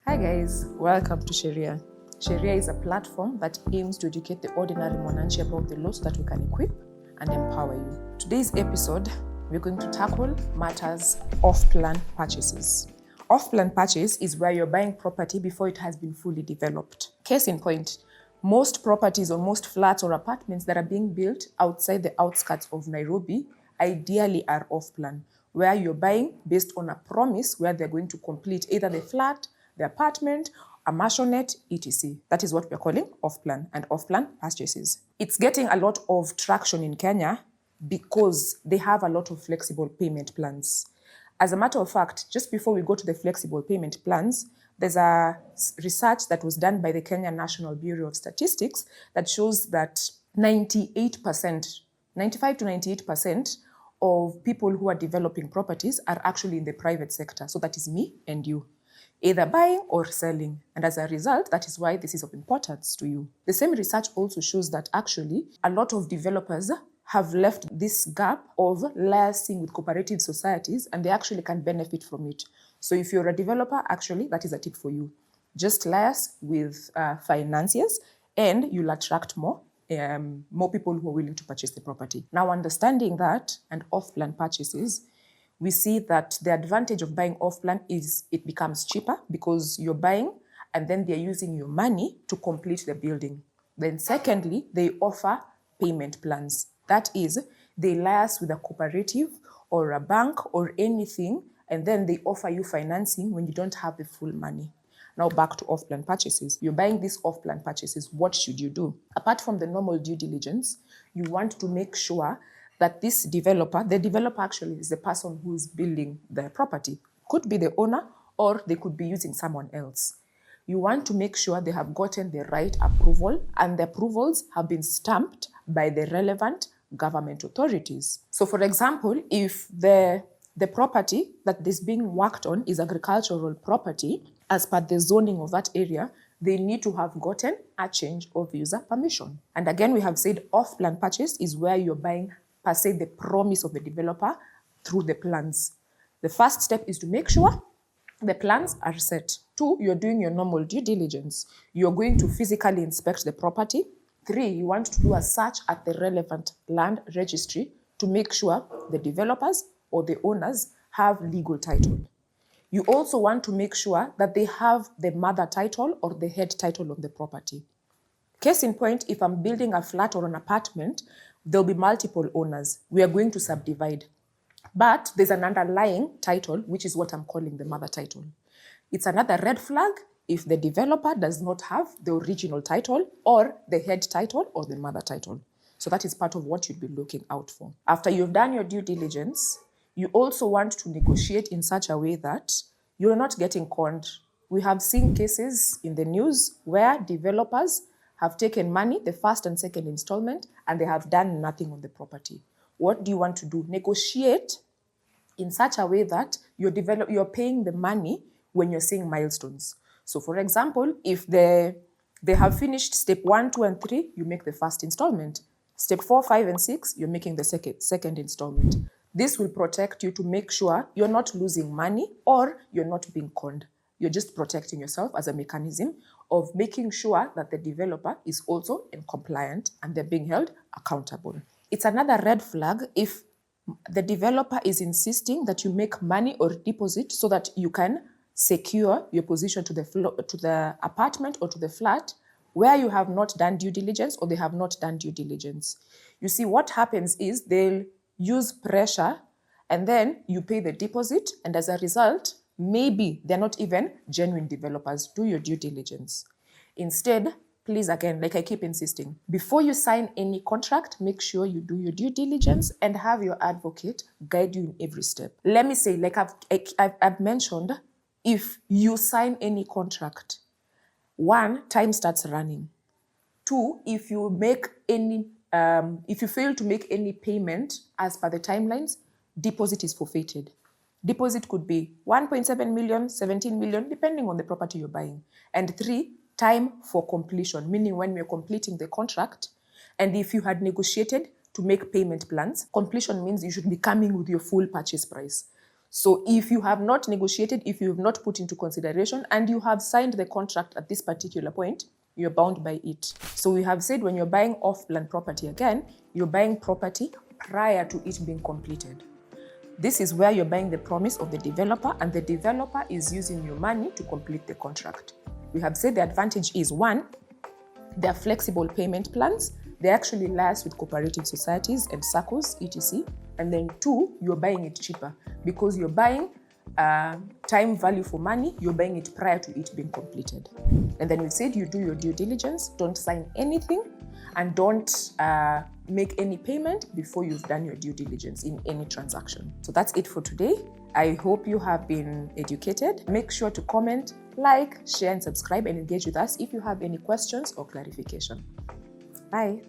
Hi guys, welcome to Sheria. Sheria is a platform that aims to educate the ordinary Mwananchi about the laws that we can equip and empower you. Today's episode, we're going to tackle matters off-plan purchases. Off-plan purchase is where you're buying property before it has been fully developed. Case in point, most properties or most flats or apartments that are being built outside the outskirts of Nairobi ideally are off-plan, where you're buying based on a promise where they're going to complete either the flat, the apartment, a maisonette, etc. That is what we're calling off-plan and off-plan purchases. It's getting a lot of traction in Kenya because they have a lot of flexible payment plans. As a matter of fact, just before we go to the flexible payment plans, there's a research that was done by the Kenya National Bureau of Statistics that shows that 98%, 95 to 98% of people who are developing properties are actually in the private sector. So that is me and you, either buying or selling. And as a result, that is why this is of importance to you. The same research also shows that actually a lot of developers have left this gap of liaising with cooperative societies, and they actually can benefit from it. So if you're a developer, actually, that is a tip for you. Just liaise with financiers and you'll attract more people who are willing to purchase the property. Now, understanding that and off-plan purchases, we see that the advantage of buying off-plan is it becomes cheaper because you're buying and then they're using your money to complete the building. Then secondly, they offer payment plans. That is, they liaise with a cooperative or a bank or anything, and then they offer you financing when you don't have the full money. Now back to off-plan purchases. You're buying these off-plan purchases. What should you do? Apart from the normal due diligence, you want to make sure that this developer, the developer actually is the person who is building the property. Could be the owner or they could be using someone else. You want to make sure they have gotten the right approval and the approvals have been stamped by the relevant government authorities. So for example, if the property that is being worked on is agricultural property, as per the zoning of that area, they need to have gotten a change of user permission. And again, we have said off-plan purchase is where you're buying per se the promise of the developer through the plans. The first step is to make sure the plans are set. 2, you're doing your normal due diligence. You're going to physically inspect the property. 3, you want to do a search at the relevant land registry to make sure the developers or the owners have legal title. You also want to make sure that they have the mother title or the head title of the property. Case in point, if I'm building a flat or an apartment, there'll be multiple owners. We are going to subdivide. But there's an underlying title, which is what I'm calling the mother title. It's another red flag if the developer does not have the original title or the head title or the mother title. So that is part of what you'd be looking out for. After you've done your due diligence, you also want to negotiate in such a way that you're not getting conned. We have seen cases in the news where developers have taken money, the first and second installment, and they have done nothing on the property. What do you want to do? Negotiate in such a way that you're paying the money when you're seeing milestones. So for example, if they have finished step 1, 2, and 3, you make the first installment. Step 4, 5, and 6, you're making the second installment. This will protect you to make sure you're not losing money or you're not being conned. You're just protecting yourself as a mechanism of making sure that the developer is also compliant and they're being held accountable. It's another red flag if the developer is insisting that you make money or deposit so that you can secure your position to the apartment or to the flat where you have not done due diligence or they have not done due diligence. You see, what happens is they'll use pressure and then you pay the deposit, and as a result, maybe they're not even genuine developers. Do your due diligence. Instead, please, again, like I keep insisting, before you sign any contract, make sure you do your due diligence and have your advocate guide you in every step. Let me say, like I've mentioned, if you sign any contract, 1, time starts running. 2, if you fail to make any payment as per the timelines, deposit is forfeited. Deposit could be 1.7 million, 17 million, depending on the property you're buying. And 3, time for completion, meaning when we're completing the contract, and if you had negotiated to make payment plans, completion means you should be coming with your full purchase price. So if you have not negotiated, if you have not put into consideration, and you have signed the contract at this particular point, you're bound by it. So we have said when you're buying off-land property again, you're buying property prior to it being completed. This is where you're buying the promise of the developer, and the developer is using your money to complete the contract. We have said the advantage is, one, there are flexible payment plans. They actually liaise with cooperative societies and SACCOs, etc. And then two, you're buying it cheaper because you're buying time value for money, you're buying it prior to it being completed. And then we said you do your due diligence, don't sign anything, and don't make any payment before you've done your due diligence in any transaction. So that's it for today. I hope you have been educated. Make sure to comment, like, share, and subscribe, and engage with us if you have any questions or clarification. Bye.